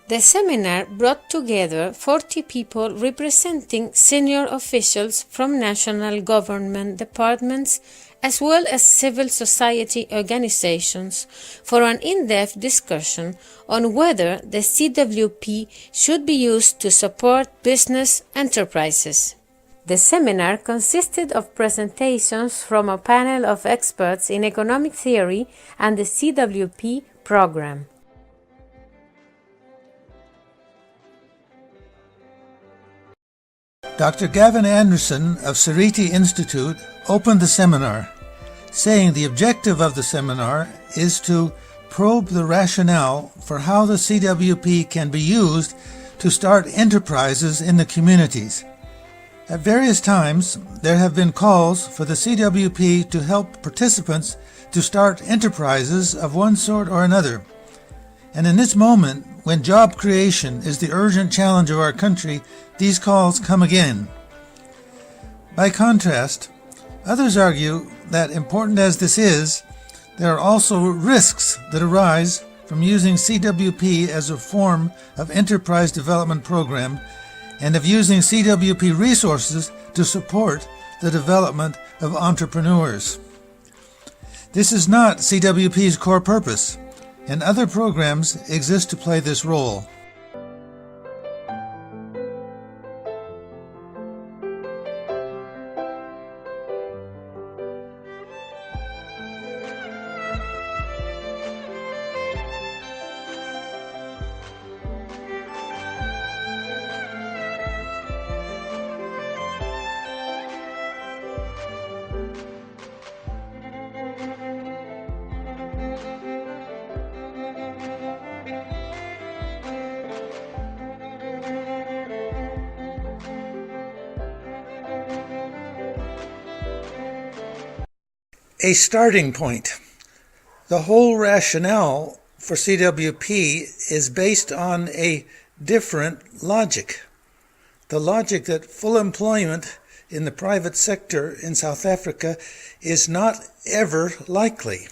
The seminar brought together 40 people representing senior officials from national government departments as well as civil society organizations for an in-depth discussion on whether the CWP should be used to support business enterprises. The seminar consisted of presentations from a panel of experts in economic theory and the CWP program. Dr. Gavin Anderson of Sariti Institute opened the seminar, saying the objective of the seminar is to probe the rationale for how the CWP can be used to start enterprises in the communities. At various times, there have been calls for the CWP to help participants to start enterprises of one sort or another. And in this moment, when job creation is the urgent challenge of our country, these calls come again. By contrast, others argue that, important as this is, there are also risks that arise from using CWP as a form of enterprise development program and of using CWP resources to support the development of entrepreneurs. This is not CWP's core purpose, and other programs exist to play this role. A starting point. The whole rationale for CWP is based on a different logic. The logic that full employment in the private sector in South Africa is not ever likely.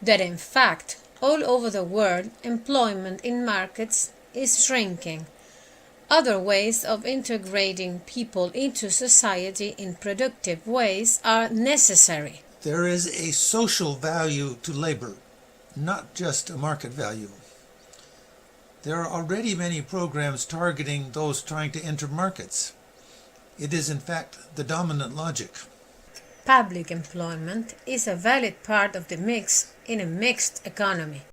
That in fact, all over the world, employment in markets is shrinking. Other ways of integrating people into society in productive ways are necessary. There is a social value to labor, not just a market value. There are already many programs targeting those trying to enter markets. It is in fact the dominant logic. Public employment is a valid part of the mix in a mixed economy.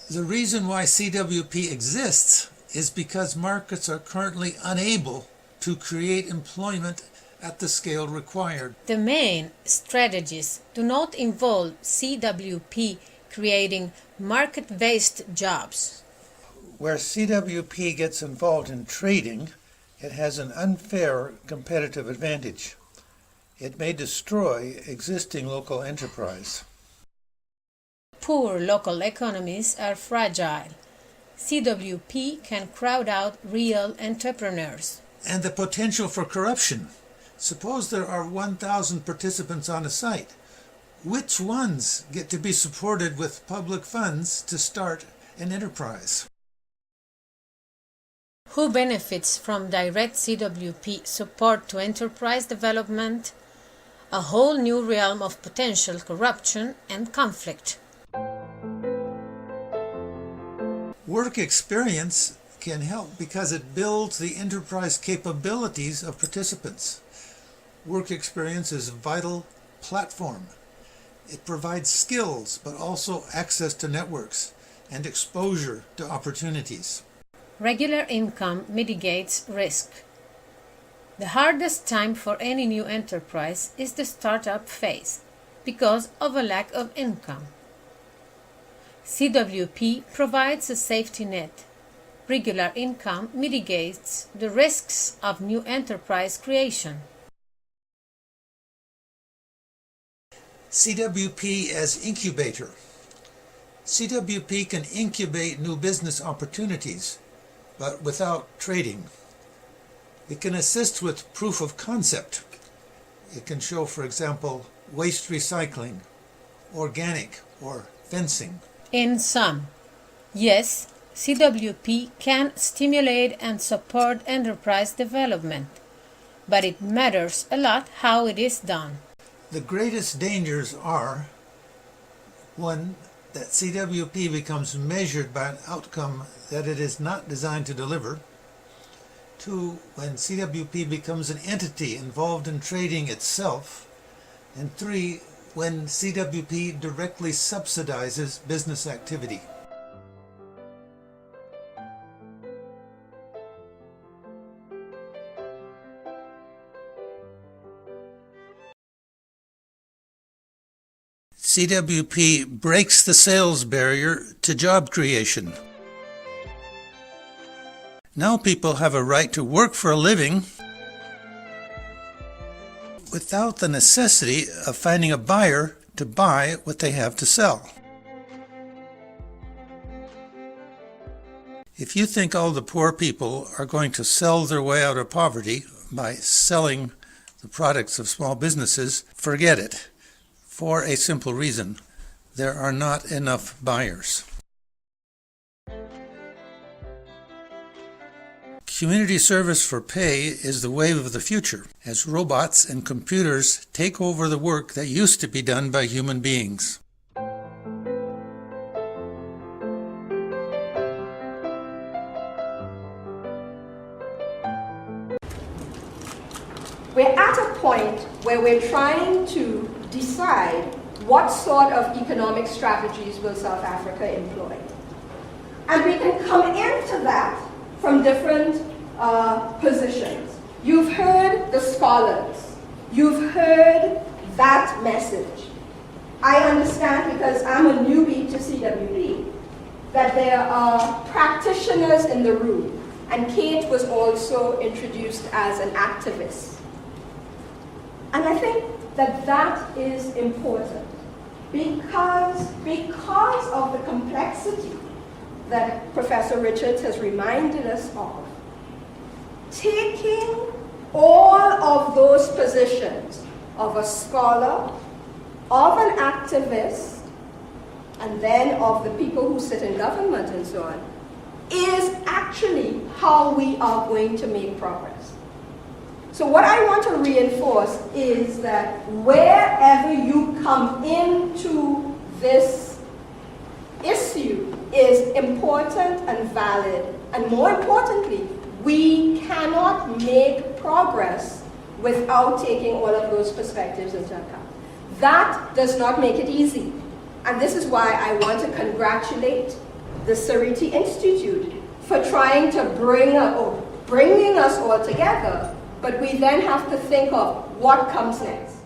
The reason why CWP exists is because markets are currently unable to create employment at the scale required. The main strategies do not involve CWP creating market-based jobs. Where CWP gets involved in trading, it has an unfair competitive advantage. It may destroy existing local enterprise. Poor local economies are fragile. CWP can crowd out real entrepreneurs. And the potential for corruption. Suppose there are 1,000 participants on a site. Which ones get to be supported with public funds to start an enterprise? Who benefits from direct CWP support to enterprise development? A whole new realm of potential corruption and conflict. Work experience can help because it builds the enterprise capabilities of participants. Work experience is a vital platform. It provides skills, but also access to networks and exposure to opportunities. Regular income mitigates risk. The hardest time for any new enterprise is the startup phase because of a lack of income. CWP provides a safety net. Regular income mitigates the risks of new enterprise creation. CWP as incubator. CWP can incubate new business opportunities, but without trading. It can assist with proof of concept. It can show, for example, waste recycling, organic, or fencing. In sum, yes, CWP can stimulate and support enterprise development, but it matters a lot how it is done. The greatest dangers are, one, that CWP becomes measured by an outcome that it is not designed to deliver. Two, when CWP becomes an entity involved in trading itself. And three, when CWP directly subsidizes business activity. CWP breaks the sales barrier to job creation. Now people have a right to work for a living without the necessity of finding a buyer to buy what they have to sell. If you think all the poor people are going to sell their way out of poverty by selling the products of small businesses, forget it. For a simple reason, there are not enough buyers. Community service for pay is the wave of the future, as robots and computers take over the work that used to be done by human beings. We're at a point where we're trying to decide what sort of economic strategies will South Africa employ. And we can come into that from different positions. You've heard the scholars. You've heard that message. I understand, because I'm a newbie to CWP, that there are practitioners in the room. And Kate was also introduced as an activist. And I think that that is important because of the complexity that Professor Richards has reminded us of. Taking all of those positions of a scholar, of an activist, and then of the people who sit in government and so on, is actually how we are going to make progress. So what I want to reinforce is that wherever you come into this issue is important and valid, and more importantly, we cannot make progress without taking all of those perspectives into account. That does not make it easy. And this is why I want to congratulate the Ceriti Institute for trying to bringing us all together, but we then have to think of what comes next.